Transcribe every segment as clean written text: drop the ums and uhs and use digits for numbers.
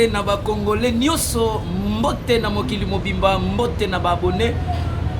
mbote na ba Congolais nyoso, mbote na mokili mobimba, mbote na ba abonné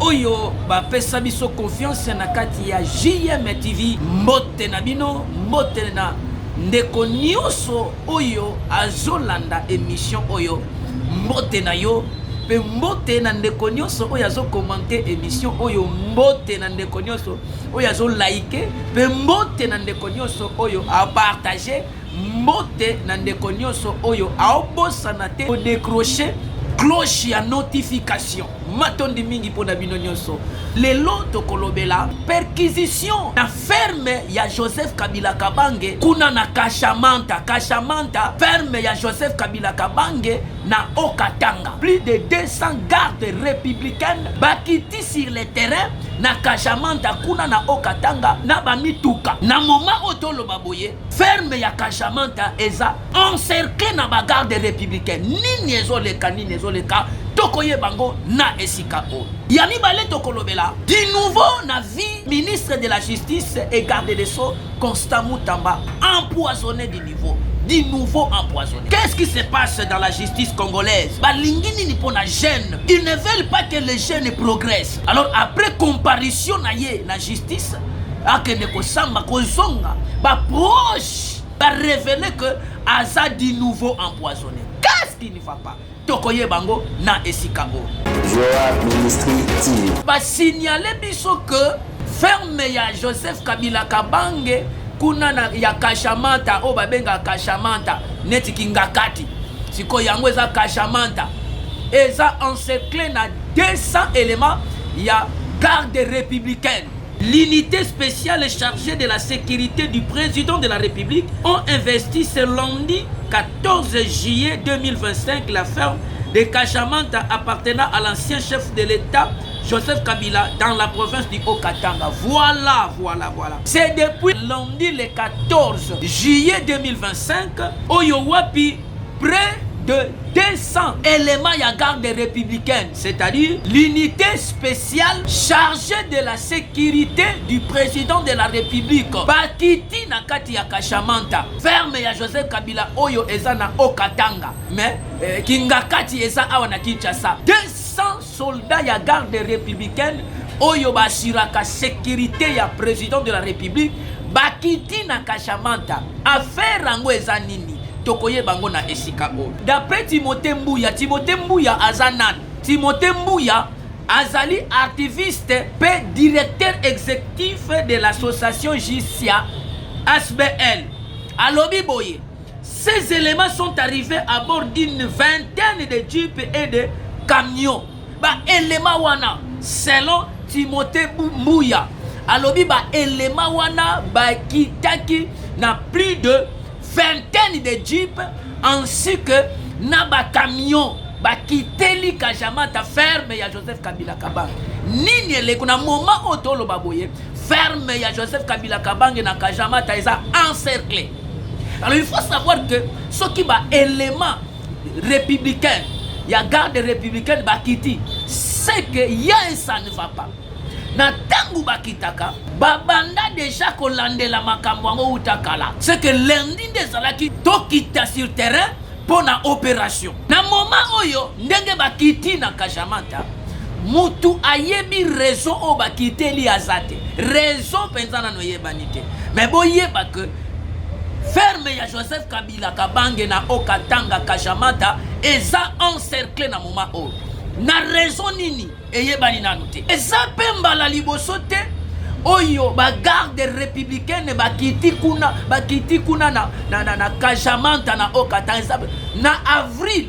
oyo ba pesa biso confiance na kati ya JM TV. Mbote na bino, mbote na ndeko nyoso oyo azolanda émission oyo, mbote na yo pe mbote na ndeko nyoso oyo azo commenter émission oyo, mbote na ndeko nyoso oyo azo like pe mbote na ndeko nyoso oyo a partager, mbote na ndeko nyoso oyo a obosana te o décrocher cloche ya notification. Matondi mingi pona bino nyoso. Lelo tokolobela perquisition na ferme ya Joseph Kabila Kabange kuna na Kashamanta. Kashamanta, ferme ya Joseph Kabila Kabange na Okatanga. Plus de 200 gardes républicaines bakiti sur le terrain na Kashamanta kuna na Okatanga na bamituka. Na moma otolo baboye, ferme ya Kashamanta eza encerclé na ba gardes républicaines. Nini ezoleka, nini ezoleka tokoye bango na esika o. Yani bale tokolobela di nouveau na vie ministre de la justice et garde des sceaux Constant Mutamba empoisonné du niveau. Du nouveau empoisonné. Qu'est-ce qui se passe dans la justice congolaise? Balingini ni pona jeune. Ils ne veulent pas que les jeunes progressent. Alors après comparution na ye na justice, akene ko samba ko zonga, ba proche ba révéler que aza du nouveau empoisonné. Qu'est-ce qui ne va pas? Tokoye bango na esika o. Joa Ministry TV. Ba signaler biso que ferme ya Joseph Kabila Kabange kuna na ya Kashamanta o babenga Kashamanta neti kingakati. Siko yango eza Kashamanta. Eza encerclé na 200 éléments ya garde républicaine. L'unité spéciale chargée de la sécurité du président de la République ont investi ce lundi 14 juillet 2025 la ferme de Kashamanta appartenant à l'ancien chef de l'État Joseph Kabila dans la province du Haut-Katanga. Voilà. C'est depuis lundi le 14 juillet 2025 au Yowapi près de 200 éléments ya garde républicaine, c'est-à-dire l'unité spéciale chargée de la sécurité du président de la République. Bakiti na kati ya Kashamanta. Ferme ya Joseph Kabila oyo eza na Okatanga. Mais kingakati eza awa na Kinshasa. 200 soldats ya garde républicaine oyo basiraka sécurité ya président de la République. Bakiti na Kashamanta. Affaire ango eza nini? Tokoye bango na esika o. D'après Timothée Mbuya azanan. Timothée Mbuya azali activiste pe directeur exécutif de l'association JICIA ASBL. Alobi boye. Ces éléments sont arrivés à bord d'une vingtaine de jeeps et de camions. Ba éléments wana selon Timothée Mbuya. Alobi ba éléments wana ba kitaki na plus de vingtaine de jeeps ainsi que naba camion bakiteli Kashamanta ferme ya Joseph Kabila Kabange. Nini ele kuna moment otolo baboye ferme ya Joseph Kabila Kabange na Kashamanta eza encerclé. Alors il faut savoir que ce qui ba élément républicain ya garde républicaine bakiti, c'est que ya ça ne va pas. Na tangu bakitaka babanda déjà kolandela makambo yango utakala. C'est que lundi ndezalaki tokita sur terrain pour na opération. Na moment oyo ndenge bakiti na Kashamanta mutu ayebi raison o bakiteli azate. Raison penzana no yebanite. Mais boyeba que ferme ya Joseph Kabila Kabange na Okatanga Kashamanta eza encerclé na moment oyo. Na raison nini eyebani nanu te. Eza pemba la liboso te oyo ba garde républicaine bakiti kuna na Kashamanta na Okatanga na avril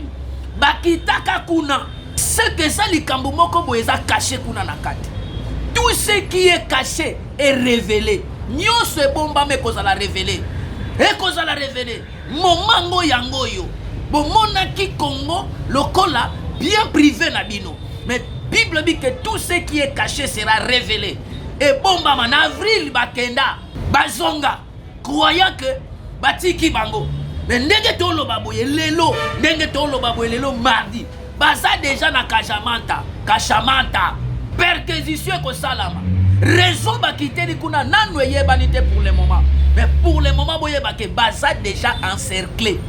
bakitaka kuna. C'est que ça likambo moko boeza caché kuna na kati. Tout ce qui est caché est révélé. Nyonso ebomba me koza la révéler. Et koza la révéler. Momango yango yo. Bomona ki Congo lokola bien privé na bino. Mais Bible dit que tout ce qui est caché sera révélé. Et bomba en avril bakenda bazonga croyant que batiki bango. Mais ndenge tolo baboye lelo, ndenge tolo baboye lelo mardi. Baza déjà na Kashamanta. Perquisition ko salama. Raison bakiteli kuna nanu yebanite pour le moment. Mais pour le moment boye bake baza déjà encerclé.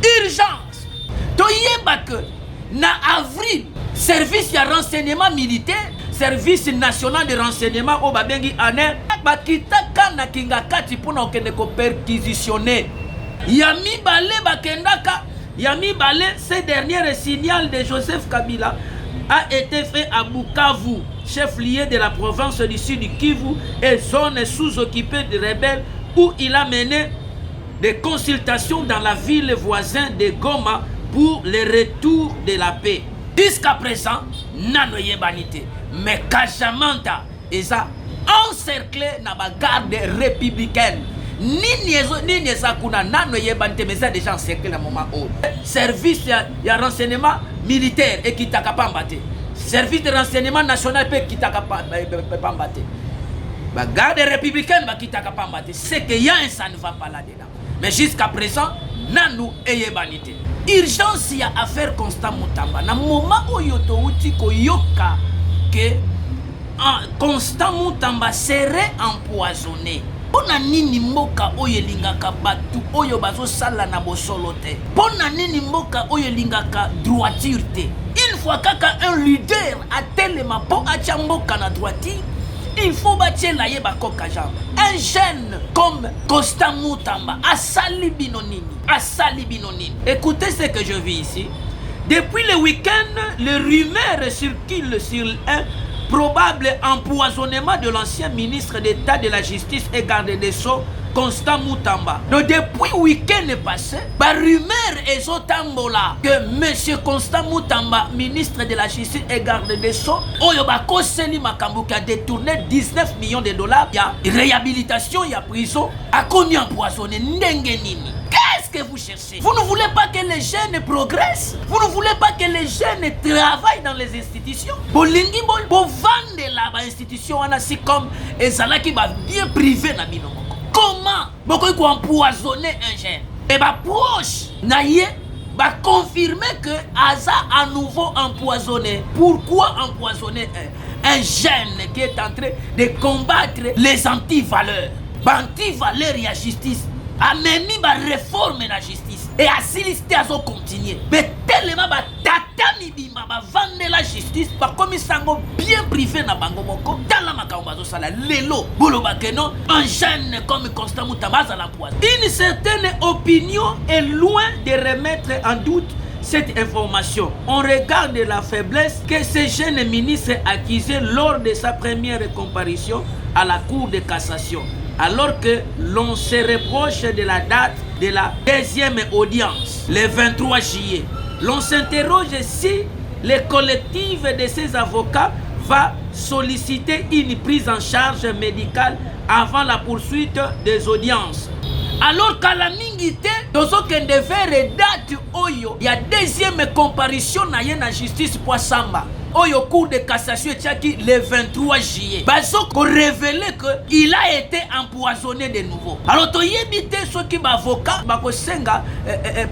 Urgence. toyeba que na avril service ya renseignement militaire, service national de renseignement au babengi ANR bakitaka na Kingakati pona okende ko perquisitionner ya mibale bakendaka ya mibale. Ce dernier signal de Joseph Kabila a été fait à Bukavu, chef-lieu de la province du Sud du Kivu et zone sous-occupée de rebelles, où il a mené des consultations dans la ville voisine de Goma pour le retour de la paix. Jusqu'à présent, nano yebanité. Mais Kashamanta est encerclé dans la garde républicaine. Ni eza kuna nano yebanité, mais ça déjà encerclé dans le moment où. Service ya renseignement militaire et qui t'a capambate. Service de renseignement national peut qui t'a capambate. La garde républicaine qui t'a capambate. C'est que ça ne va pas là-dedans. Mais jusqu'à présent, nanu eyebanité. Urgence ya affaire Constant Mutamba. Na moment où yoto uti ko yoka que Constant Mutamba serait empoisonné. Pona nini mboka oyo lingaka batu oyo bazo sala na bosolo te. Pona nini mboka oyo lingaka droiture te. Une fois kaka un leader atelema po acha mboka na droiture, il faut bâtir la yeba koka jambe. Un jeune comme Constant Mutamba, asali binonini. Écoutez ce que je vis ici. Depuis le week-end, les rumeurs circulent sur un probable empoisonnement de l'ancien ministre d'État de la Justice et garde des Sceaux, Constant Mutamba. Donc depuis le week-end passé, la rumeur est autambola que M. Constant Mutamba, ministre de la Justice et garde des Sceaux, Oyobako Seli Makambu qui a détourné 19 millions de dollars, il y a réhabilitation, il y a prison, a connu empoisonné Ndengenini. Qu'est-ce que vous cherchez? Vous ne voulez pas que les jeunes progressent? Vous ne voulez pas que les jeunes travaillent dans les institutions? Bolingi bol, bo vendre la institution, on a si comme ezalaki ba bien privé na bino. Comment beaucoup ko empoisonner un jeune? Et bah proche naie va confirmer que Aza à nouveau empoisonné. Pourquoi empoisonner un jeune qui est en train de combattre les antivaleurs? Antivaleurs et la justice. A même réforme la justice. Et à silisté à continuer. Mais tellement tata mibima vendre la justice par comme sango bien privé na bango moko. Dans la makambazo sala lelo boloba que non un jeune comme Constant Mutamba à l'empoisonnement. Une certaine opinion est loin de remettre en doute cette information. On regarde la faiblesse que ce jeune ministre accusé lors de sa première comparution à la Cour de cassation. Alors que l'on se reproche de la date de la deuxième audience, le 23 juillet, l'on s'interroge si le collectif de ces avocats va solliciter une prise en charge médicale avant la poursuite des audiences. Alors qu'à la mingité, dans aucun devait date oyo, il y a deuxième comparution na la justice pour Samba. Oyo cour de cassation tchaki le 23 juillet. Baso ko révélé que il a été empoisonné de nouveau. Alors to yebité ceux qui avocat bako senga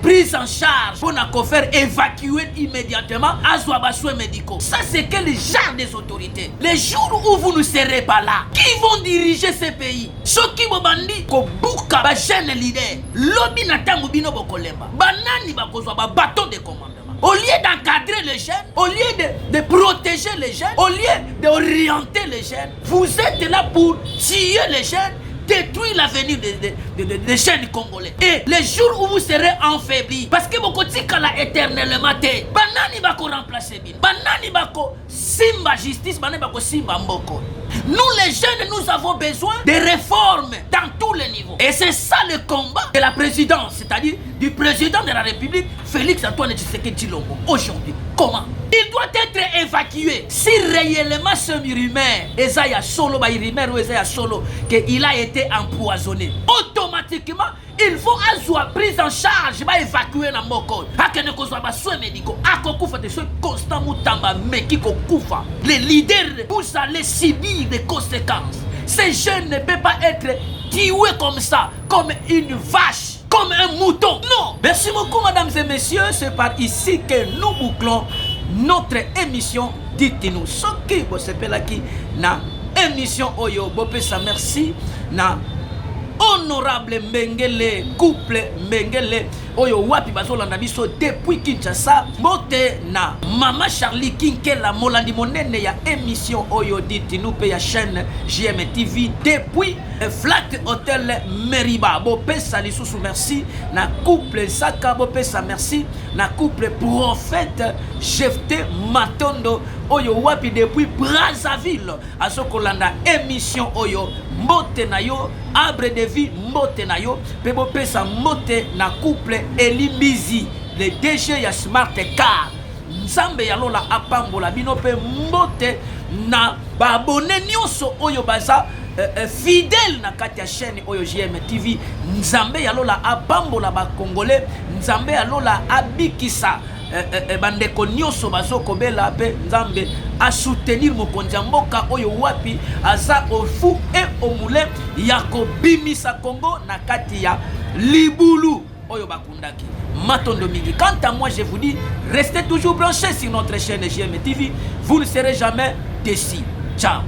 prise en charge pour na ko faire évacuer immédiatement azwa baswe médicaux. Ça c'est que les gens des autorités. Les jours où vous ne serez pas là, qui vont diriger ces pays? Ceux qui bobandi ko buka ba jeune leader. Lobi na tangu bino bokolemba. Banani bako zwa ba bâton de commandement. Au lieu d'encadrer les jeunes, au lieu de protéger les jeunes, au lieu d'orienter les jeunes, vous êtes là pour tuer les jeunes, détruire l'avenir des jeunes congolais. Et les jours où vous serez affaiblis, parce que vous avez éternellement, banani bako remplacer bin, banani bako simba justice, banani bako simba mboko. Nous les jeunes, nous avons besoin de réformes dans tous les niveaux. Et c'est ça le combat de la présidence, c'est-à-dire du président de la République, Félix Antoine Tshisekedi Tshilombo. Aujourd'hui, comment? Il doit être évacué. Si réellement ce rumeur, Esaïa Solo, rumeur ou Esaïa Solo, qu'il a été empoisonné, automatiquement, il faut avoir prise en charge, va évacuer dans mon corps. Akene ko sois soins médicaux, akokufa de soins Constant Mutamba meki ko kufa. Les leaders pour aller subir des conséquences. Ces jeunes ne peuvent pas être tués comme ça, comme une vache, comme un mouton. Non. Merci beaucoup, mesdames et messieurs. C'est par ici que nous bouclons notre émission. Dites-nous ce qui vous s'appelle qui na émission Oyo Bopesa. Merci na. honorable Mbengele, couple Mbengele, oyo wapi bazolanda biso depuis Kinshasa. Mbote na Mama Charlie Kinkela molandi monene ya émission oyo diti nupe ya chaîne JMTV depuis Flat Hotel Meriba. Bo pesa lisusu merci na couple Saka, bo pesa merci na couple Prophète Jefté Matondo oyo wapi depuis Brazzaville azokolanda émission oyo. Mbote na yo arbre de vie, mbote na yo pe bo pesa mbote na couple Elimbizi le DG ya Smart Car. Nzambe ya lola apambola bino pe mbote na babone nyonso oyo baza fidèle na kati ya chaîne oyo JMTV. Nzambe ya lola apambola ba Congolais, nzambe ya lola abikisa bandeko nyonso bazokobela pe nzambe a soutenir mokonzi ya mboka oyo wapi aza ofu et omule ya kobimisa Congo na kati ya libulu oyo bakundaki matondo mingi. Quant à moi, je vous dis, restez toujours branchés sur notre chaîne JMTV, vous ne serez jamais déçus. Ciao.